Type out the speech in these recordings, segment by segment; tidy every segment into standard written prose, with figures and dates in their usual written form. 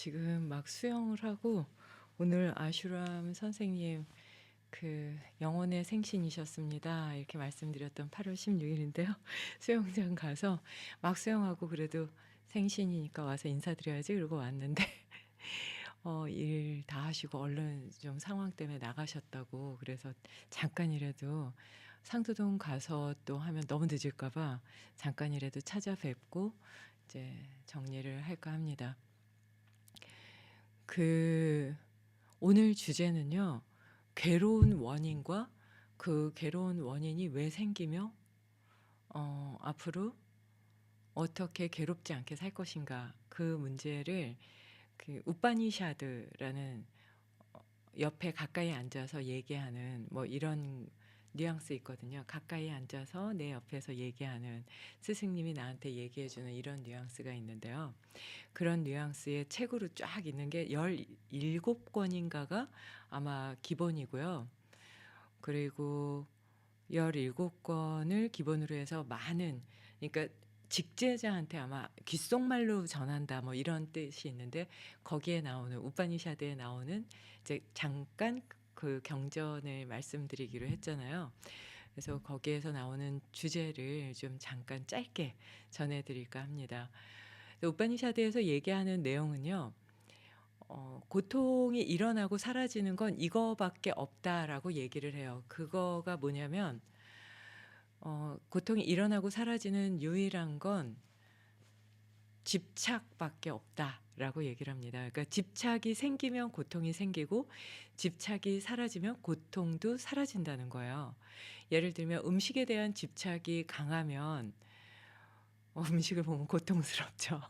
지금 막 수영을 하고 오늘 아슈람 선생님 그 영혼의 생신이셨습니다. 이렇게 말씀드렸던 8월 16일인데요. 수영장 가서 막 수영하고 그래도 생신이니까 와서 인사드려야지 그러고 왔는데 일 다 하시고 얼른 좀 상황 때문에 나가셨다고 그래서 잠깐이라도 상도동 가서 또 하면 너무 늦을까 봐 잠깐이라도 찾아뵙고 이제 정리를 할까 합니다. 그 오늘 주제는요. 괴로운 원인과 그 괴로운 원인이 왜 생기며 앞으로 어떻게 괴롭지 않게 살 것인가 그 문제를 그 우파니샤드라는 옆에 가까이 앉아서 얘기하는 뭐 이런 뉘앙스 있거든요. 가까이 앉아서 내 옆에서 얘기하는 스승님이 나한테 얘기해주는 이런 뉘앙스가 있는데요. 그런 뉘앙스의 책으로 쫙 있는 게 17권인가가 아마 기본이고요. 그리고 17권을 기본으로 해서 많은, 그러니까 직제자한테 아마 귓속말로 전한다 뭐 이런 뜻이 있는데 거기에 나오는 우파니샤드에 나오는 이제 잠깐 그 경전을 말씀드리기로 했잖아요. 그래서 거기에서 나오는 주제를 좀 잠깐 짧게 전해드릴까 합니다. 우파니샤드에서 얘기하는 내용은요. 고통이 일어나고 사라지는 건 이거밖에 없다라고 얘기를 해요. 그거가 뭐냐면 고통이 일어나고 사라지는 유일한 건 집착밖에 없다라고 얘기를 합니다. 그러니까 집착이 생기면 고통이 생기고 집착이 사라지면 고통도 사라진다는 거예요. 예를 들면 음식에 대한 집착이 강하면 음식을 보면 고통스럽죠.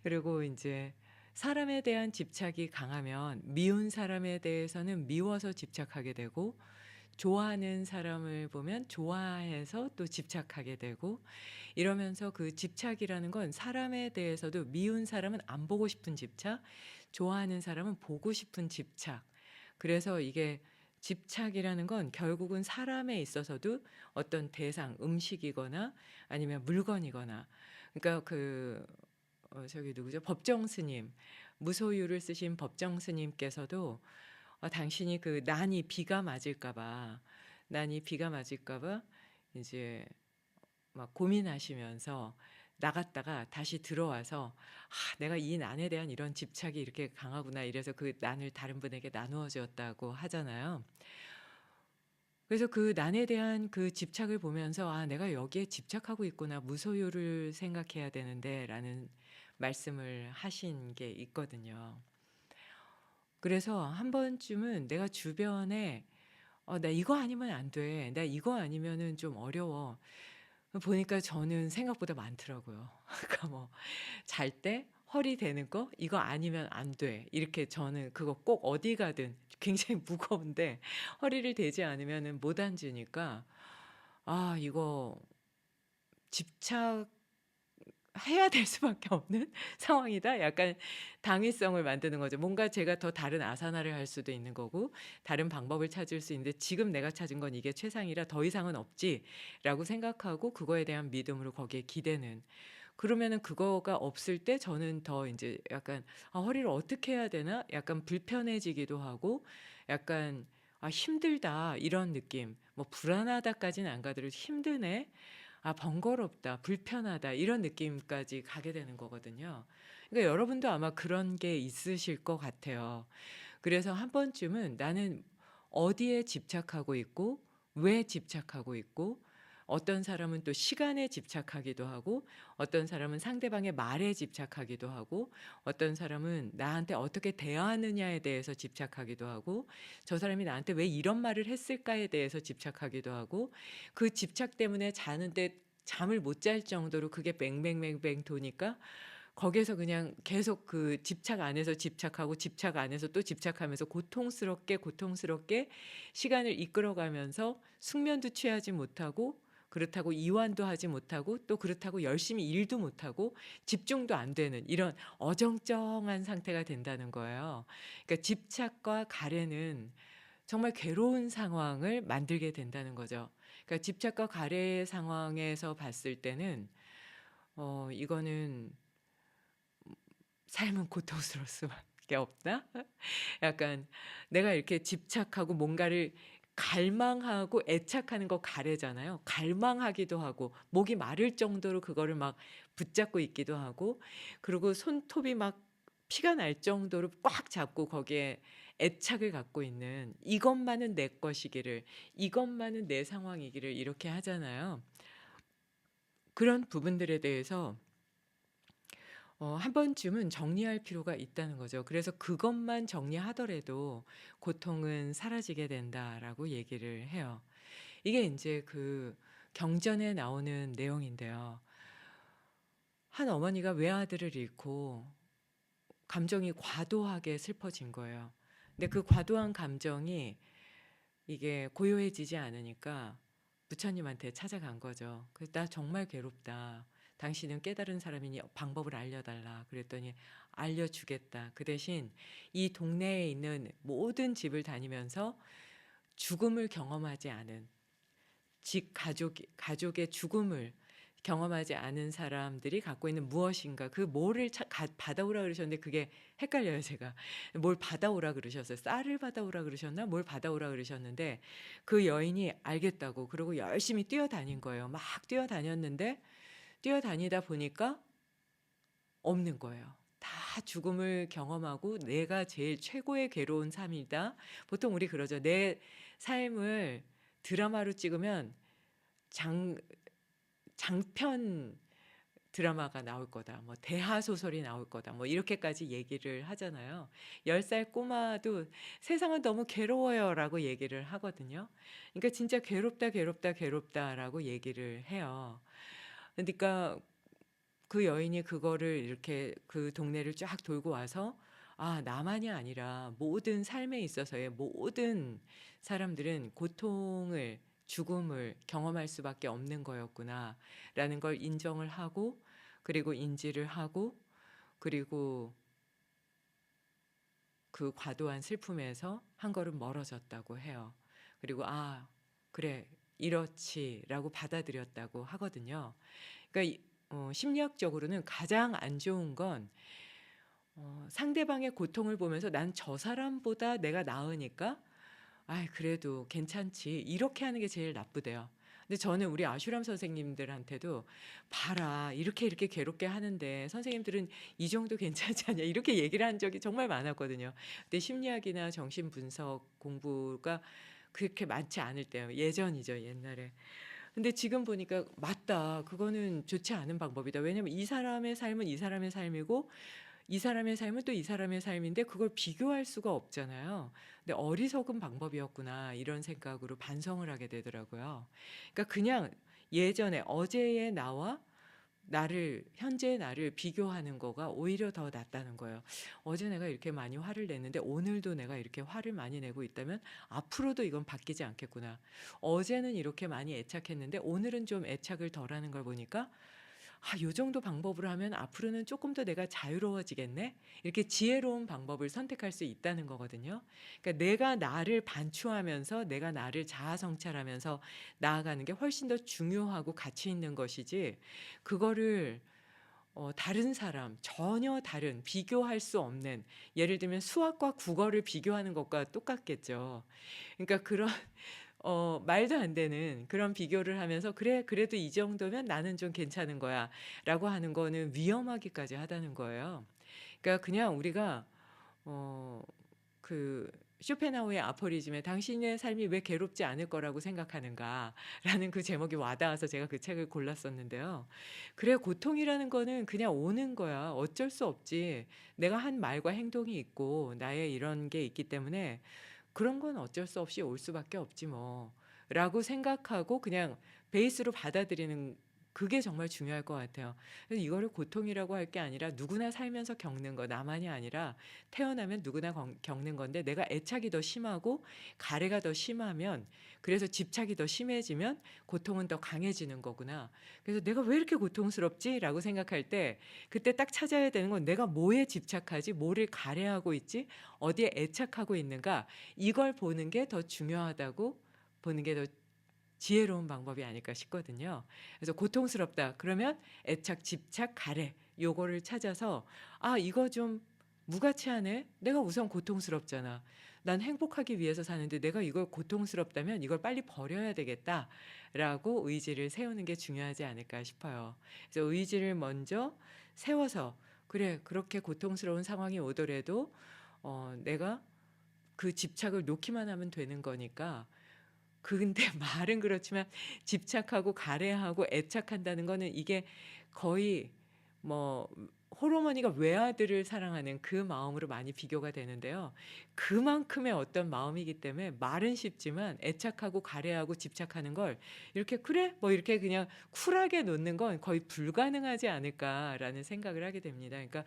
그리고 이제 사람에 대한 집착이 강하면 미운 사람에 대해서는 미워서 집착하게 되고 좋아하는 사람을 보면 좋아해서 또 집착하게 되고 이러면서 그 집착이라는 건 사람에 대해서도 미운 사람은 안 보고 싶은 집착, 좋아하는 사람은 보고 싶은 집착. 그래서 이게 집착이라는 건 결국은 사람에 있어서도 어떤 대상, 음식이거나 아니면 물건이거나 그러니까 저기 누구죠? 법정 스님, 무소유를 쓰신 법정 스님께서도 당신이 그 난이 비가 맞을까 봐 이제 막 고민하시면서 나갔다가 다시 들어와서 내가 이 난에 대한 이런 집착이 이렇게 강하구나 이래서 그 난을 다른 분에게 나누어 주었다고 하잖아요. 그래서 그 난에 대한 그 집착을 보면서 '아 내가 여기에 집착하고 있구나. 무소유를 생각해야 되는데.'라는 말씀을 하신 게 있거든요. 그래서 한 번쯤은 내가 주변에 '나 이거 아니면 안 돼. 나 이거 아니면은 좀 어려워.' 보니까 저는 생각보다 많더라고요. 그러니까 뭐 잘 때 허리 대는 거 '이거 아니면 안 돼.' 이렇게 저는 그거 꼭 어디 가든 굉장히 무거운데 허리를 대지 않으면은 못 앉으니까 '아 이거 집착 해야 될 수밖에 없는 상황이다.' 약간 당위성을 만드는 거죠. 뭔가 제가 더 다른 아사나를 할 수도 있는 거고 다른 방법을 찾을 수 있는데 '지금 내가 찾은 건 이게 최상이라 더 이상은 없지.'라고 생각하고 그거에 대한 믿음으로 거기에 기대는. 그러면은 그거가 없을 때 저는 더 인제 약간 '아 허리를 어떻게 해야 되나?' 약간 불편해지기도 하고 약간 '아 힘들다.' 이런 느낌. 뭐 '불안하다.'까지는 안 가더라도 '힘드네.' '아 번거롭다. 불편하다.' 이런 느낌까지 가게 되는 거거든요. 그러니까 여러분도 아마 그런 게 있으실 것 같아요. 그래서 한 번쯤은 나는 어디에 집착하고 있고 왜 집착하고 있고 어떤 사람은 또 시간에 집착하기도 하고 어떤 사람은 상대방의 말에 집착하기도 하고 어떤 사람은 나한테 어떻게 대하느냐에 대해서 집착하기도 하고 저 사람이 나한테 왜 이런 말을 했을까에 대해서 집착하기도 하고 그 집착 때문에 자는데 잠을 못 잘 정도로 그게 뱅뱅뱅뱅 도니까 거기에서 그냥 계속 그 집착 안에서 집착하고 집착 안에서 또 집착하면서 고통스럽게, 고통스럽게 시간을 이끌어가면서 숙면도 취하지 못하고 그렇다고 이완도 하지 못하고 또 그렇다고 열심히 일도 못하고 집중도 안 되는 이런 어정쩡한 상태가 된다는 거예요. 그러니까 집착과 가래는 정말 괴로운 상황을 만들게 된다는 거죠. 그러니까 집착과 가래의 상황에서 봤을 때는 이거는 삶은 고통스러울 수밖에 없다. 약간 내가 이렇게 집착하고 뭔가를 갈망하고 애착하는 거 가래잖아요. 갈망하기도 하고 목이 마를 정도로 그거를 막 붙잡고 있기도 하고 그리고 손톱이 막 피가 날 정도로 꽉 잡고 거기에 애착을 갖고 있는 이것만은 내 것이기를 이것만은 내 상황이기를 이렇게 하잖아요. 그런 부분들에 대해서 한 번쯤은 정리할 필요가 있다는 거죠. 그래서 그것만 정리하더라도 고통은 사라지게 된다라고 얘기를 해요. 이게 인제 그 경전에 나오는 내용인데요. 한 어머니가 외아들을 잃고 감정이 과도하게 슬퍼진 거예요. 근데 그 과도한 감정이 이게 고요해지지 않으니까 부처님한테 찾아간 거죠. 그래서 "나 정말 괴롭다. 당신은 깨달은 사람이니 방법을 알려달라." 그랬더니 "알려주겠다. 그 대신 이 동네에 있는 모든 집을 다니면서 죽음을 경험하지 않은 가족의 죽음을 경험하지 않은 사람들이 갖고 있는 무엇인가 그 뭐를 받아오라 그러셨는데 그게 헷갈려요 제가. 뭘 받아오라 그러셨어요. 쌀을 받아오라 그러셨나 뭘 받아오라 그러셨는데 그 여인이 알겠다고 그러고 열심히 뛰어다닌 거예요. 막 뛰어다녔는데 뛰어다니다 보니까 없는 거예요. 다 죽음을 경험하고 '내가 제일 최고의 괴로운 삶이다.' 보통 우리 그러죠. 내 삶을 드라마로 찍으면 장 장편 드라마가 나올 거다. 뭐 대하 소설이 나올 거다. 뭐 이렇게까지 얘기를 하잖아요. 10살 꼬마도 "세상은 너무 괴로워요."라고 얘기를 하거든요. 그러니까 진짜 "괴롭다, 괴롭다, 괴롭다."라고 얘기를 해요. 그러니까 그 여인이 그거를 이렇게 그 동네를 쫙 돌고 와서 '아 나만이 아니라 모든 삶에 있어서의 모든 사람들은 고통을 죽음을 경험할 수밖에 없는 거였구나.'라는 걸 인정을 하고 그리고 인지를 하고 그리고 그 과도한 슬픔에서 한 걸음 멀어졌다고 해요. 그리고 '아 그래 이렇지.'라고 받아들였다고 하거든요. 그러니까 심리학적으로는 가장 안 좋은 건 상대방의 고통을 보면서 '난 저 사람보다 내가 나으니까 아이 그래도 괜찮지.' 이렇게 하는 게 제일 나쁘대요. 근데 저는 우리 아슈람 선생님들한테도 "봐라. 이렇게, 이렇게 괴롭게 하는데 선생님들은 이 정도 괜찮지 않냐." 이렇게 얘기를 한 적이 정말 많았거든요. 근데 심리학이나 정신분석 공부가 그렇게 많지 않을 때요. 예전이죠, 옛날에. 근데 지금 보니까 '맞다. 그거는 좋지 않은 방법이다.' 왜냐면 이 사람의 삶은 이 사람의 삶이고 이 사람의 삶은 또 이 사람의 삶인데 그걸 비교할 수가 없잖아요. 근데 '어리석은 방법이었구나.' 이런 생각으로 반성을 하게 되더라고요. 그러니까 그냥 예전에 어제의 나와 나를 현재의 나를 비교하는 거가 오히려 더 낫다는 거예요. '어제 내가 이렇게 많이 화를 냈는데 오늘도 내가 이렇게 화를 많이 내고 있다면 앞으로도 이건 바뀌지 않겠구나. 어제는 이렇게 많이 애착했는데 오늘은 좀 애착을 덜하는 걸 보니까 요 정도 방법으로 하면 앞으로는 조금 더 내가 자유로워지겠네.' 이렇게 지혜로운 방법을 선택할 수 있다는 거거든요. 그러니까 내가 나를 반추하면서 내가 나를 자아 성찰하면서 나아가는 게 훨씬 더 중요하고 가치 있는 것이지 그거를 다른 사람 전혀 다른 비교할 수 없는 예를 들면 수학과 국어를 비교하는 것과 똑같겠죠. 그러니까 그런 말도 안 되는 그런 비교를 하면서 '그래 그래도 이 정도면 나는 좀 괜찮은 거야.'라고 하는 거는 위험하기까지 하다는 거예요. 그러니까 그냥 우리가 어 그 쇼펜하우의 아포리즘에 '당신의 삶이 왜 괴롭지 않을 거라고 생각하는가.'라는 그 제목이 와 닿아서 제가 그 책을 골랐었는데요. 그래 고통이라는 거는 그냥 오는 거야. 어쩔 수 없지. 내가 한 말과 행동이 있고 나의 이런 게 있기 때문에 '그런 건 어쩔 수 없이 올 수밖에 없지 뭐.'라고 생각하고 그냥 베이스로 받아들이는 그게 정말 중요할 것 같아요. 그래서 이거를 고통이라고 할 게 아니라 누구나 살면서 겪는 거 나만이 아니라 태어나면 누구나 겪는 건데 내가 애착이 더 심하고 가래가 더 심하면 그래서 집착이 더 심해지면 고통은 더 강해지는 거구나. 그래서 '내가 왜 이렇게 고통스럽지?'라고 생각할 때 그때 딱 찾아야 되는 건 '내가 뭐에 집착하지? 뭐를 가래하고 있지? 어디에 애착하고 있는가?' 이걸 보는 게 더 중요하다고 보는 게 더 지혜로운 방법이 아닐까 싶거든요. 그래서 고통스럽다 그러면 애착, 집착, 가래 요거를 찾아서 '아 이거 좀 무가치하네. 내가 우선 고통스럽잖아. 난 행복하기 위해서 사는데 내가 이걸 고통스럽다면 이걸 빨리 버려야 되겠다.'라고 의지를 세우는 게 중요하지 않을까 싶어요. 그래서 의지를 먼저 세워서 '그래 그렇게 고통스러운 상황이 오더라도 내가 그 집착을 놓기만 하면 되는 거니까.' 근데 말은 그렇지만 집착하고 가래하고 애착한다는 거는 이게 거의 뭐 홀어머니가 외아들을 사랑하는 그 마음으로 많이 비교가 되는데요. 그만큼의 어떤 마음이기 때문에 말은 쉽지만 애착하고 가래하고 집착하는 걸 이렇게 '그래?' 뭐 이렇게 그냥 쿨하게 놓는 건 거의 불가능하지 않을까라는 생각을 하게 됩니다. 그러니까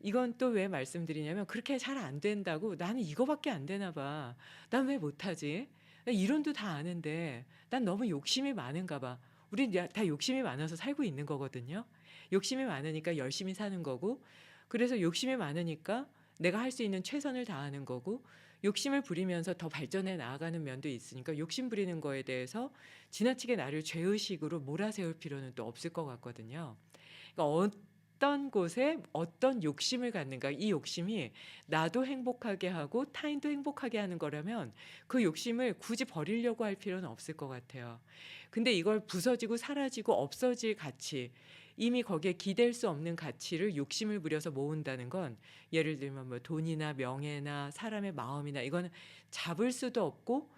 이건 또 왜 말씀드리냐면 그렇게 잘 안 된다고 '나는 이거밖에 안 되나 봐. 난 왜 못하지? 나 이론도 다 아는데 난 너무 욕심이 많은가 봐.' 우린 다 욕심이 많아서 살고 있는 거거든요. 욕심이 많으니까 열심히 사는 거고 그래서 욕심이 많으니까 내가 할 수 있는 최선을 다하는 거고 욕심을 부리면서 더 발전해 나아가는 면도 있으니까 욕심 부리는 거에 대해서 지나치게 나를 죄의식으로 몰아세울 필요는 또 없을 것 같거든요. 그러니까 어떤 곳에 어떤 욕심을 갖는가 이 욕심이 나도 행복하게 하고 타인도 행복하게 하는 거라면 그 욕심을 굳이 버리려고 할 필요는 없을 것 같아요. 근데 이걸 부서지고 사라지고 없어질 가치 이미 거기에 기댈 수 없는 가치를 욕심을 부려서 모은다는 건 예를 들면 뭐 돈이나 명예나 사람의 마음이나 이거는 잡을 수도 없고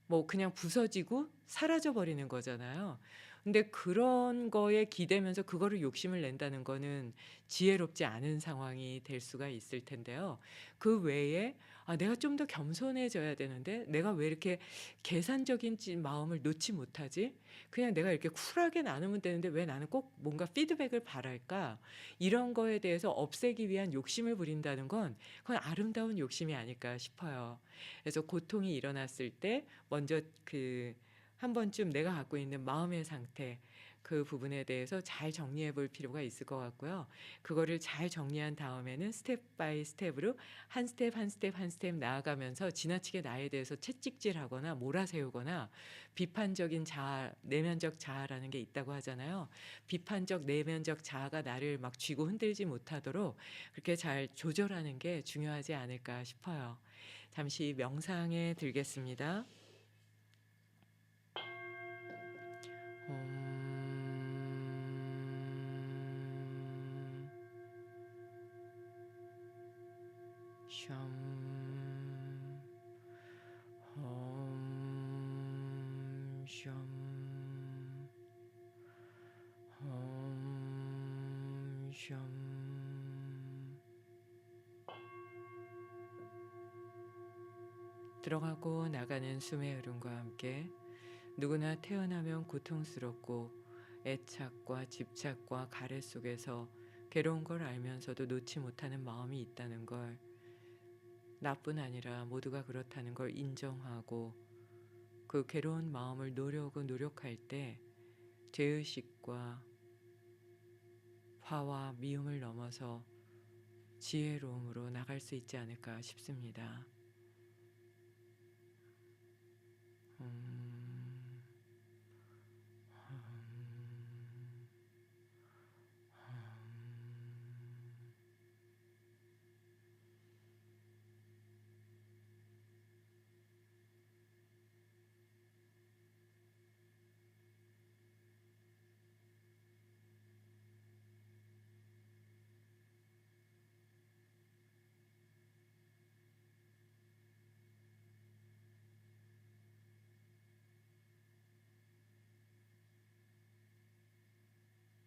뭐 그냥 부서지고 사라져 버리는 거잖아요. 근데 그런 거에 기대면서 그거를 욕심을 낸다는 거는 지혜롭지 않은 상황이 될 수가 있을 텐데요. 그 외에 '아 내가 좀 더 겸손해져야 되는데 내가 왜 이렇게 계산적인 마음을 놓지 못하지? 그냥 내가 이렇게 쿨하게 나누면 되는데 왜 나는 꼭 뭔가 피드백을 바랄까?' 이런 거에 대해서 없애기 위한 욕심을 부린다는 건 그건 아름다운 욕심이 아닐까 싶어요. 그래서 고통이 일어났을 때 먼저 한 번쯤 내가 갖고 있는 마음의 상태 그 부분에 대해서 잘 정리해 볼 필요가 있을 것 같고요. 그거를 잘 정리한 다음에는 스텝 바이 스텝으로 한 스텝, 한 스텝, 한 스텝 나아가면서 지나치게 나에 대해서 채찍질하거나 몰아세우거나 비판적인 자아, 내면적 자아라는 게 있다고 하잖아요. 비판적 내면적 자아가 나를 막 쥐고 흔들지 못하도록 그렇게 잘 조절하는 게 중요하지 않을까 싶어요. 잠시 명상에 들겠습니다. 샴 샴 샴 들어가고 나가는 숨의 흐름과 함께 누구나 태어나면 고통스럽고 애착과 집착과 가래 속에서 괴로운 걸 알면서도 놓지 못하는 마음이 있다는 걸 나뿐 아니라 모두가 그렇다는 걸 인정하고 그 괴로운 마음을 놓으려고 노력할 때 죄의식과 화와 미움을 넘어서 지혜로움으로 나갈 수 있지 않을까 싶습니다. 음, 음, 음.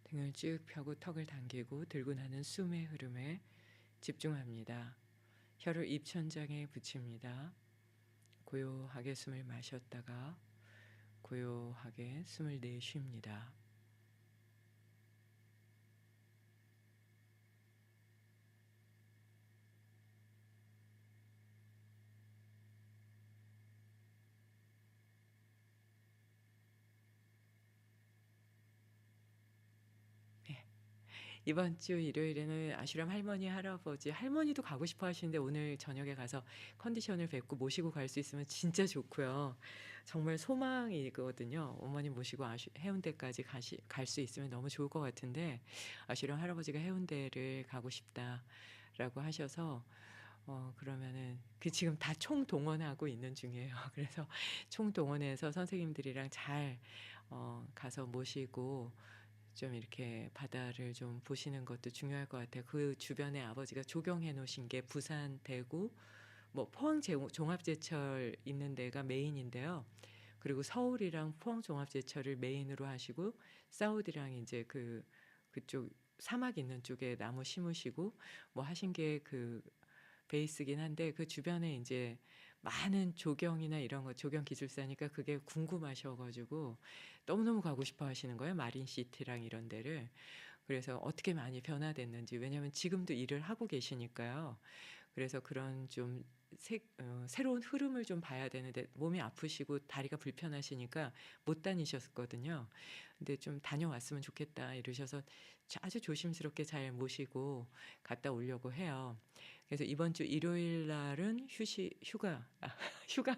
등을 쭉 펴고 턱을 당기고 들고 나는 숨의 흐름에 집중합니다. 혀를 입천장에 붙입니다. 고요하게 숨을 마셨다가 고요하게 숨을 내쉽니다. 네. 이번 주 일요일에는 아슈람 할머니, 할아버지, 할머니도 가고 싶어 하시는데 오늘 저녁에 가서 컨디션을 뵙고 모시고 갈 수 있으면 진짜 좋고요. 정말 소망이거든요. 어머님 모시고 해운대까지 갈 수 있으면 너무 좋을 것 같은데 아쉬령 할아버지가 "해운대를 가고 싶다."라고 하셔서 그러면은 지금 다 총동원하고 있는 중이에요. 그래서 총동원해서 선생님들이랑 잘 가서 모시고 좀 이렇게 바다를 좀 보시는 것도 중요할 것 같아요. 그 주변에 아버지가 조경해 놓으신 게 부산, 대구, 뭐 포항 종합제철 있는 데가 메인인데요. 그리고 서울이랑 포항 종합제철을 메인으로 하시고 사우디랑 이제 그쪽 사막 있는 쪽에 나무 심으시고 뭐 하신 게 베이스긴 한데 그 주변에 이제 많은 조경이나 이런 거 조경 기술사니까 그게 궁금하셔 가지고 너무너무 가고 싶어 하시는 거예요. 마린시티랑 이런 데를. 그래서 어떻게 많이 변화됐는지 왜냐면 지금도 일을 하고 계시니까요. 그래서 그런 좀 새로운 흐름을 좀 봐야 되는데 몸이 아프시고 다리가 불편하시니까 못 다니셨거든요. 근데 좀 다녀왔으면 좋겠다 이러셔서 아주 조심스럽게 잘 모시고 갔다 오려고 해요. 그래서 이번 주 일요일 날은 휴가가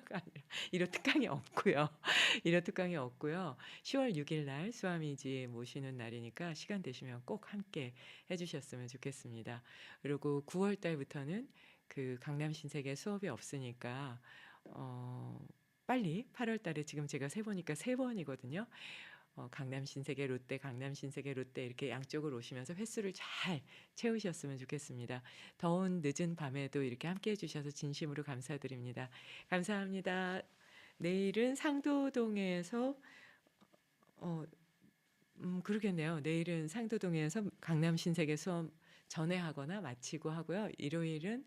아니라 일요 특강이 없고요. 일요 특강이 없고요. 10월 6일 날 수아미지 모시는 날이니까 시간 되시면 꼭 함께 해주셨으면 좋겠습니다. 그리고 9월 달부터는 강남 신세계 수업이 없으니까 빨리 8월 달에 지금 제가 세보니까 3번이거든요. 강남 신세계 롯데, 강남 신세계 롯데 이렇게 양쪽으로 오시면서 횟수를 잘 채우셨으면 좋겠습니다. 더운 늦은 밤에도 이렇게 함께 해주셔서 진심으로 감사드립니다. 감사합니다. 내일은 상도동에서 그러겠네요. 내일은 상도동에서 강남 신세계 수업 전에 하거나 마치고 하고요. 일요일은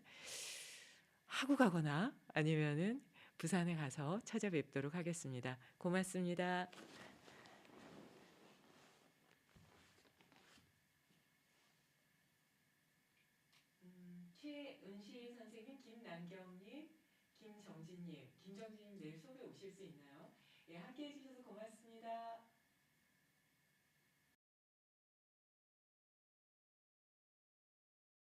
하고 가거나 아니면은 부산에 가서 찾아뵙도록 하겠습니다. 고맙습니다. 최은실 선생님, 김남경님, 김정진님 내일 수업에 오실 수 있나요? 예, 함께 해주셔서 고맙습니다.